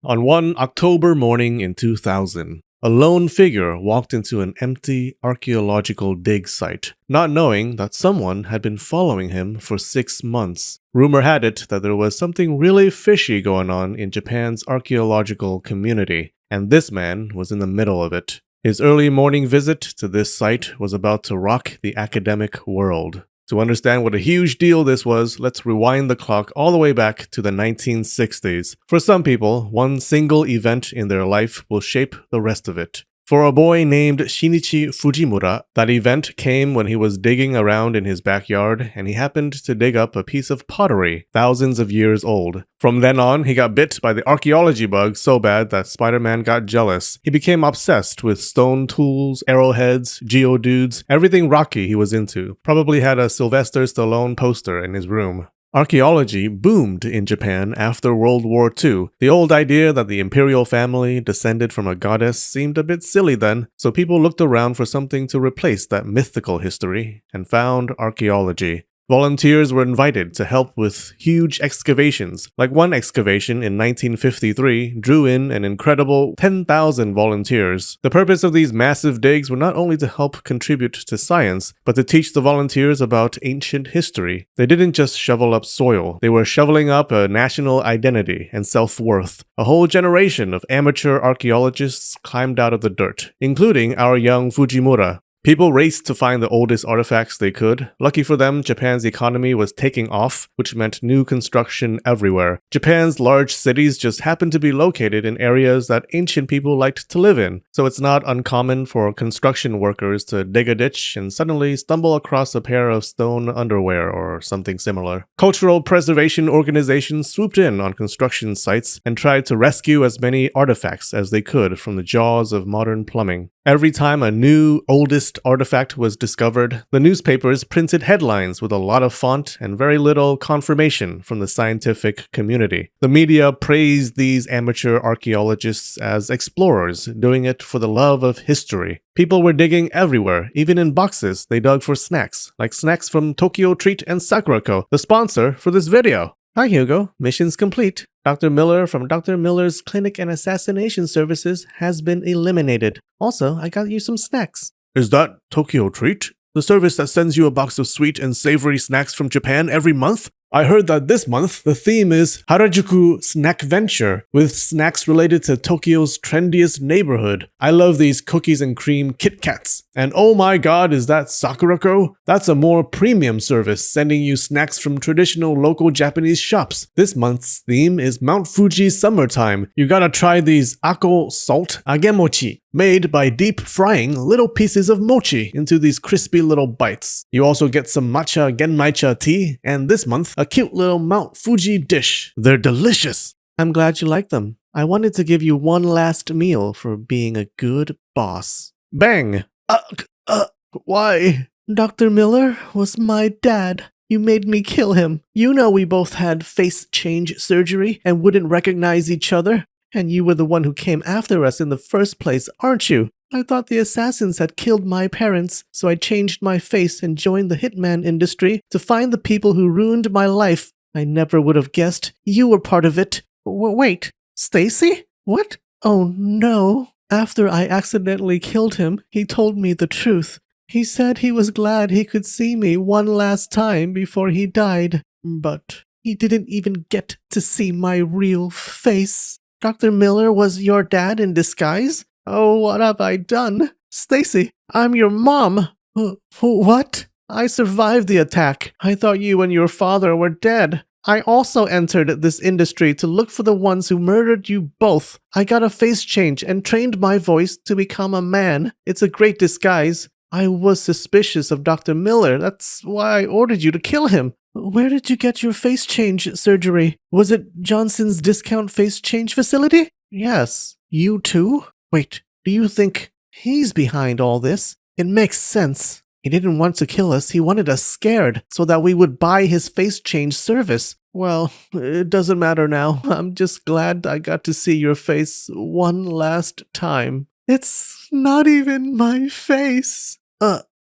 On one October morning in 2000, a lone figure walked into an empty archaeological dig site, not knowing that someone had been following him for 6 months. Rumor had it that there was something really fishy going on in Japan's archaeological community, and this man was in the middle of it. His early morning visit to this site was about to rock the academic world. To understand what a huge deal this was, let's rewind the clock all the way back to the 1960s. For some people, one single event in their life will shape the rest of it. For a boy named Shinichi Fujimura, that event came when he was digging around in his backyard and he happened to dig up a piece of pottery thousands of years old. From then on, he got bit by the archaeology bug so bad that Spider-Man got jealous. He became obsessed with stone tools, arrowheads, geodudes, everything rocky he was into. Probably had a Sylvester Stallone poster in his room. Archaeology boomed in Japan after World War II. The old idea that the imperial family descended from a goddess seemed a bit silly then, so people looked around for something to replace that mythical history and found archaeology. Volunteers were invited to help with huge excavations. Like one excavation in 1953 drew in an incredible 10,000 volunteers. The purpose of these massive digs were not only to help contribute to science, but to teach the volunteers about ancient history. They didn't just shovel up soil, they were shoveling up a national identity and self-worth. A whole generation of amateur archaeologists climbed out of the dirt, including our young Fujimura. People raced to find the oldest artifacts they could. Lucky for them, Japan's economy was taking off, which meant new construction everywhere. Japan's large cities just happened to be located in areas that ancient people liked to live in, so it's not uncommon for construction workers to dig a ditch and suddenly stumble across a pair of stone underwear or something similar. Cultural preservation organizations swooped in on construction sites and tried to rescue as many artifacts as they could from the jaws of modern plumbing. Every time a new, oldest artifact was discovered, the newspapers printed headlines with a lot of font and very little confirmation from the scientific community. The media praised these amateur archaeologists as explorers, doing it for the love of history. People were digging everywhere, even in boxes they dug for snacks, like snacks from Tokyo Treat and Sakurako, the sponsor for this video. Hi Hugo, mission's complete. Dr. Miller from Dr. Miller's Clinic and Assassination Services has been eliminated. Also, I got you some snacks. Is that Tokyo Treat? The service that sends you a box of sweet and savory snacks from Japan every month? I heard that this month the theme is Harajuku Snack Venture, with snacks related to Tokyo's trendiest neighborhood. I love these cookies and cream Kit Kats. And oh my god, is that Sakurako? That's a more premium service, sending you snacks from traditional local Japanese shops. This month's theme is Mount Fuji Summertime. You gotta try these Ako Salt Agemochi, made by deep frying little pieces of mochi into these crispy little bites. You also get some matcha genmaicha tea, and this month, a cute little Mount Fuji dish. They're delicious! I'm glad you like them. I wanted to give you one last meal for being a good boss. Bang! Why? Dr. Miller was my dad. You made me kill him. You know we both had face change surgery and wouldn't recognize each other. And you were the one who came after us in the first place, aren't you? I thought the assassins had killed my parents, so I changed my face and joined the hitman industry to find the people who ruined my life. I never would have guessed you were part of it. Wait, Stacy? What? Oh no. After I accidentally killed him, he told me the truth. He said he was glad he could see me one last time before he died. But he didn't even get to see my real face. Dr. Miller was your dad in disguise? Oh, what have I done? Stacy, I'm your mom. What? I survived the attack. I thought you and your father were dead. I also entered this industry to look for the ones who murdered you both. I got a face change and trained my voice to become a man. It's a great disguise. I was suspicious of Dr. Miller. That's why I ordered you to kill him. Where did you get your face change surgery? Was it Johnson's discount face change facility? Yes. You too? Wait, do you think he's behind all this? It makes sense. He didn't want to kill us, he wanted us scared, so that we would buy his face change service. Well, it doesn't matter now. I'm just glad I got to see your face one last time. It's not even my face.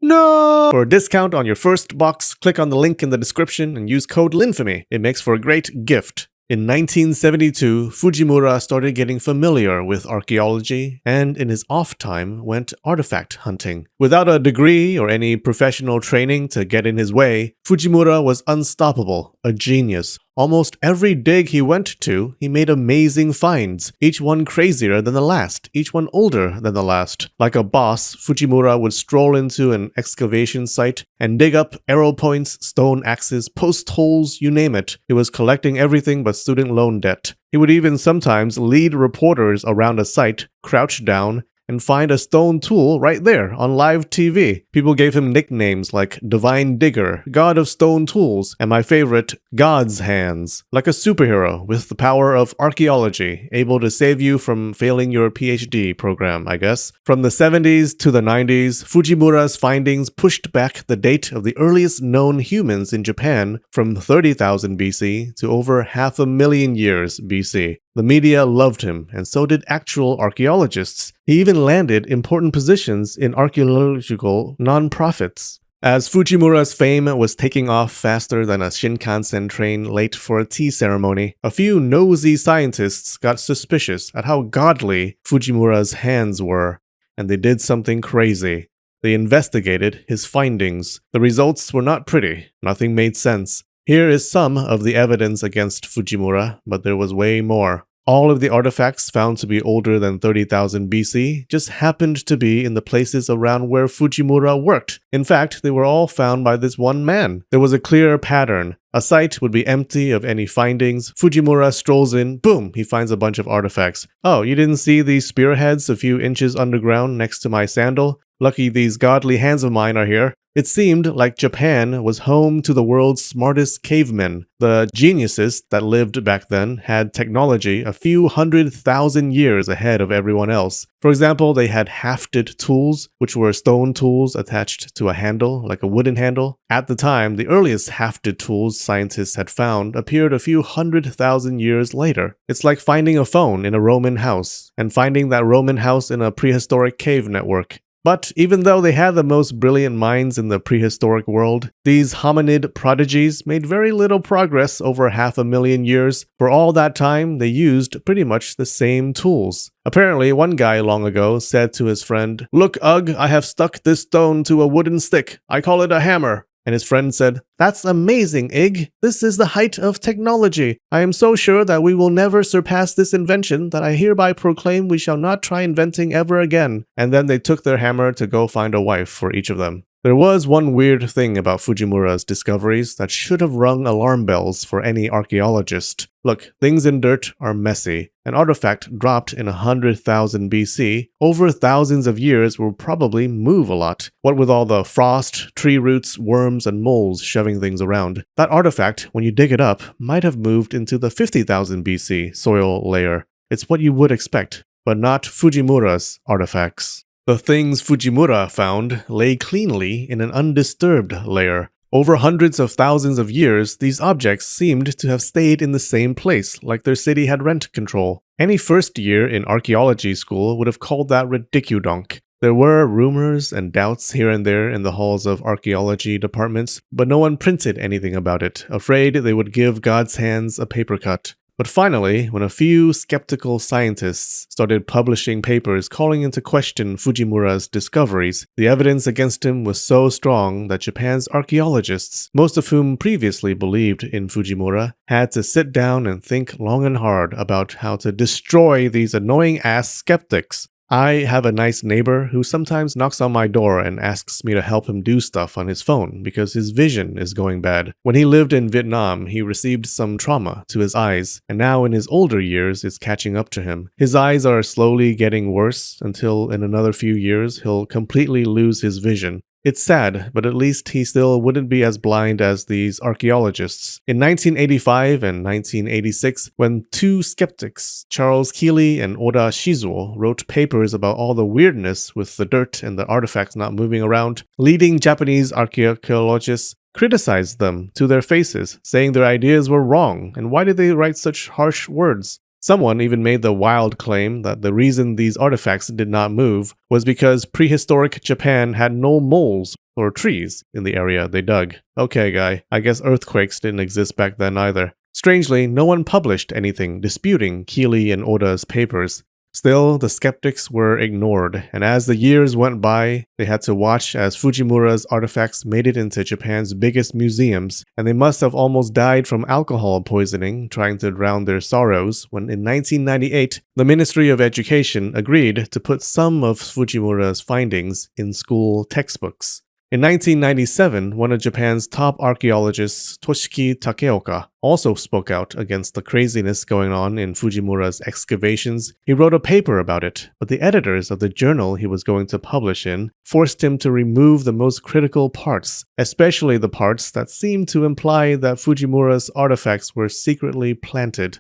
No! For a discount on your first box, click on the link in the description and use code Linfamy. It makes for a great gift. In 1972, Fujimura started getting familiar with archaeology and in his off time went artifact hunting. Without a degree or any professional training to get in his way, Fujimura was unstoppable, a genius. Almost every dig he went to, he made amazing finds, each one crazier than the last, each one older than the last. Like a boss, Fujimura would stroll into an excavation site and dig up arrow points, stone axes, post holes, you name it. He was collecting everything but student loan debt. He would even sometimes lead reporters around a site, crouch down, and find a stone tool right there on live TV. People gave him nicknames like Divine Digger, God of Stone Tools, and my favorite, God's Hands. Like a superhero with the power of archaeology, able to save you from failing your PhD program, I guess. From the 70s to the 90s, Fujimura's findings pushed back the date of the earliest known humans in Japan from 30,000 BC to over 500,000 years BC. The media loved him, and so did actual archaeologists. He even landed important positions in archaeological non-profits. As Fujimura's fame was taking off faster than a Shinkansen train late for a tea ceremony, a few nosy scientists got suspicious at how godly Fujimura's hands were, and they did something crazy. They investigated his findings. The results were not pretty. Nothing made sense. Here is some of the evidence against Fujimura, but there was way more. All of the artifacts found to be older than 30,000 BC just happened to be in the places around where Fujimura worked. In fact, they were all found by this one man. There was a clear pattern. A site would be empty of any findings. Fujimura strolls in, boom, he finds a bunch of artifacts. Oh, you didn't see these spearheads a few inches underground next to my sandal? Lucky these godly hands of mine are here. It seemed like Japan was home to the world's smartest cavemen. The geniuses that lived back then had technology a few 100,000 years ahead of everyone else. For example, they had hafted tools, which were stone tools attached to a handle, like a wooden handle. At the time, the earliest hafted tools scientists had found appeared a few 100,000 years later. It's like finding a phone in a Roman house, and finding that Roman house in a prehistoric cave network. But even though they had the most brilliant minds in the prehistoric world, these hominid prodigies made very little progress over 500,000 years. For all that time, they used pretty much the same tools. Apparently, one guy long ago said to his friend, "Look, Ugg, I have stuck this stone to a wooden stick. I call it a hammer." And his friend said, "That's amazing, Ig. This is the height of technology. I am so sure that we will never surpass this invention that I hereby proclaim we shall not try inventing ever again." And then they took their hammer to go find a wife for each of them. There was one weird thing about Fujimura's discoveries that should have rung alarm bells for any archaeologist. Look, things in dirt are messy. An artifact dropped in 100,000 BC, over thousands of years will probably move a lot. What with all the frost, tree roots, worms, and moles shoving things around. That artifact, when you dig it up, might have moved into the 50,000 BC soil layer. It's what you would expect, but not Fujimura's artifacts. The things Fujimura found lay cleanly in an undisturbed layer. Over hundreds of thousands of years, these objects seemed to have stayed in the same place, like their city had rent control. Any first year in archaeology school would have called that ridiculonk. There were rumors and doubts here and there in the halls of archaeology departments, but no one printed anything about it, afraid they would give God's hands a paper cut. But finally, when a few skeptical scientists started publishing papers calling into question Fujimura's discoveries, the evidence against him was so strong that Japan's archaeologists, most of whom previously believed in Fujimura, had to sit down and think long and hard about how to destroy these annoying-ass skeptics. I have a nice neighbor who sometimes knocks on my door and asks me to help him do stuff on his phone because his vision is going bad. When he lived in Vietnam, he received some trauma to his eyes, and now in his older years it's catching up to him. His eyes are slowly getting worse until in another few years he'll completely lose his vision. It's sad, but at least he still wouldn't be as blind as these archaeologists. In 1985 and 1986, when two skeptics, Charles Keeley and Oda Shizuo, wrote papers about all the weirdness with the dirt and the artifacts not moving around, leading Japanese archaeologists criticized them to their faces, saying their ideas were wrong, and why did they write such harsh words? Someone even made the wild claim that the reason these artifacts did not move was because prehistoric Japan had no moles or trees in the area they dug. Okay, guy, I guess earthquakes didn't exist back then either. Strangely, no one published anything disputing Keeley and Oda's papers. Still, the skeptics were ignored, and as the years went by, they had to watch as Fujimura's artifacts made it into Japan's biggest museums, and they must have almost died from alcohol poisoning trying to drown their sorrows when in 1998, the Ministry of Education agreed to put some of Fujimura's findings in school textbooks. In 1997, one of Japan's top archaeologists, Toshiki Takeoka, also spoke out against the craziness going on in Fujimura's excavations. He wrote a paper about it, but the editors of the journal he was going to publish in forced him to remove the most critical parts, especially the parts that seemed to imply that Fujimura's artifacts were secretly planted.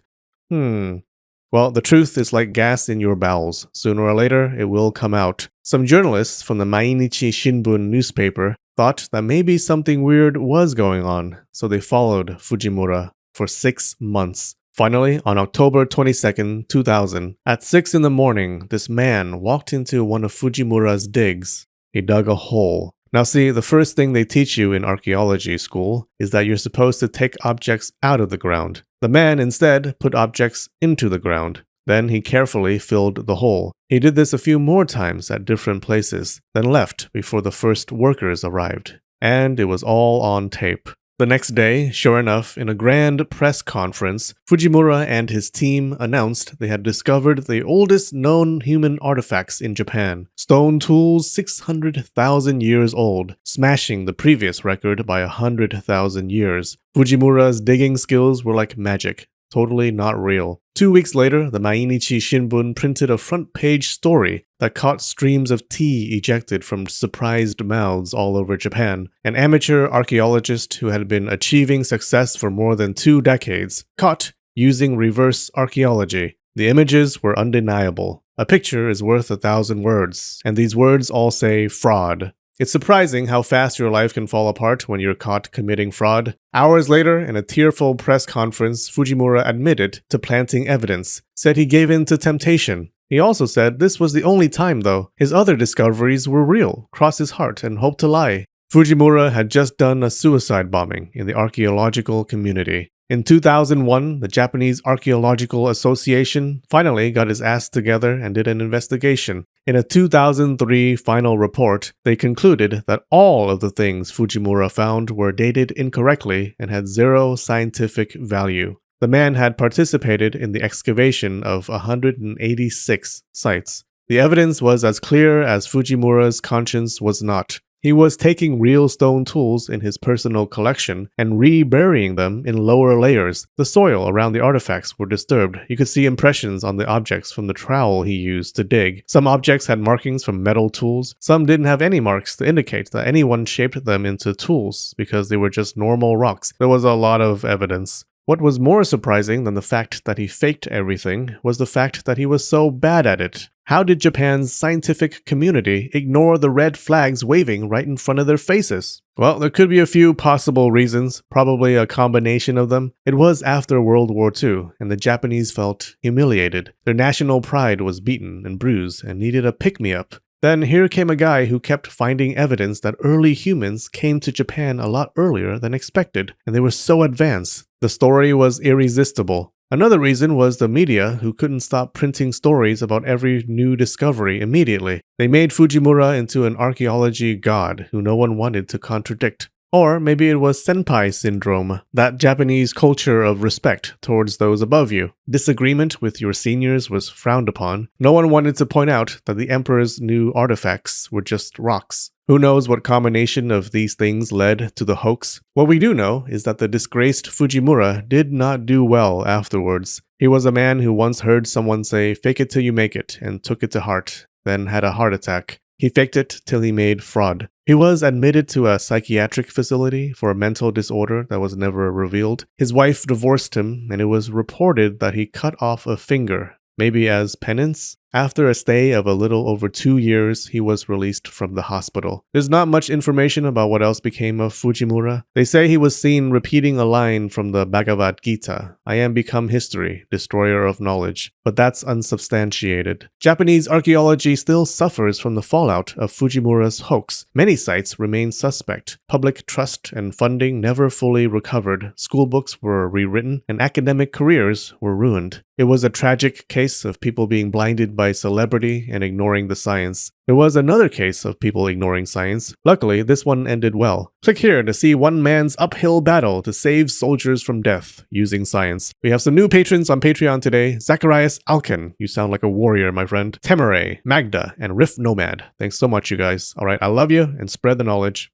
Well, the truth is like gas in your bowels. Sooner or later, it will come out. Some journalists from the Mainichi Shimbun newspaper thought that maybe something weird was going on, so they followed Fujimura for 6 months. Finally, on October 22, 2000, at 6 in the morning, this man walked into one of Fujimura's digs. He dug a hole. Now see, the first thing they teach you in archaeology school is that you're supposed to take objects out of the ground. The man instead put objects into the ground. Then he carefully filled the hole. He did this a few more times at different places, then left before the first workers arrived. And it was all on tape. The next day, sure enough, in a grand press conference, Fujimura and his team announced they had discovered the oldest known human artifacts in Japan, stone tools 600,000 years old, smashing the previous record by 100,000 years. Fujimura's digging skills were like magic. Totally not real. 2 weeks later, the Mainichi Shimbun printed a front-page story that caught streams of tea ejected from surprised mouths all over Japan. An amateur archaeologist who had been achieving success for more than 2 decades, caught using reverse archaeology. The images were undeniable. A picture is worth 1,000 words, and these words all say fraud. It's surprising how fast your life can fall apart when you're caught committing fraud. Hours later, in a tearful press conference, Fujimura admitted to planting evidence, said he gave in to temptation. He also said this was the only time, though. His other discoveries were real, cross his heart, and hoped to lie. Fujimura had just done a suicide bombing in the archaeological community. In 2001, the Japanese Archaeological Association finally got his ass together and did an investigation. In a 2003 final report, they concluded that all of the things Fujimura found were dated incorrectly and had zero scientific value. The man had participated in the excavation of 186 sites. The evidence was as clear as Fujimura's conscience was not. He was taking real stone tools in his personal collection and reburying them in lower layers. The soil around the artifacts were disturbed. You could see impressions on the objects from the trowel he used to dig. Some objects had markings from metal tools. Some didn't have any marks to indicate that anyone shaped them into tools because they were just normal rocks. There was a lot of evidence. What was more surprising than the fact that he faked everything was the fact that he was so bad at it. How did Japan's scientific community ignore the red flags waving right in front of their faces? Well, there could be a few possible reasons, probably a combination of them. It was after World War II, and the Japanese felt humiliated. Their national pride was beaten and bruised and needed a pick-me-up. Then here came a guy who kept finding evidence that early humans came to Japan a lot earlier than expected, and they were so advanced. The story was irresistible. Another reason was the media, who couldn't stop printing stories about every new discovery immediately. They made Fujimura into an archaeology god who no one wanted to contradict. Or maybe it was senpai syndrome, that Japanese culture of respect towards those above you. Disagreement with your seniors was frowned upon. No one wanted to point out that the emperor's new artifacts were just rocks. Who knows what combination of these things led to the hoax? What we do know is that the disgraced Fujimura did not do well afterwards. He was a man who once heard someone say, "Fake it till you make it," and took it to heart, then had a heart attack. He faked it till he made fraud. He was admitted to a psychiatric facility for a mental disorder that was never revealed. His wife divorced him, and it was reported that he cut off a finger, maybe as penance. After a stay of a little over 2 years, he was released from the hospital. There's not much information about what else became of Fujimura. They say he was seen repeating a line from the Bhagavad Gita, "I am become history, destroyer of knowledge," but that's unsubstantiated. Japanese archaeology still suffers from the fallout of Fujimura's hoax. Many sites remain suspect. Public trust and funding never fully recovered. School books were rewritten, and academic careers were ruined. It was a tragic case of people being blinded by celebrity and ignoring the science. There was another case of people ignoring science. Luckily, this one ended well. Click here to see one man's uphill battle to save soldiers from death using science. We have some new patrons on Patreon today. Zacharias Alkin, you sound like a warrior, my friend. Temere, Magda, and Riff Nomad. Thanks so much, you guys. Alright, I love you, and spread the knowledge.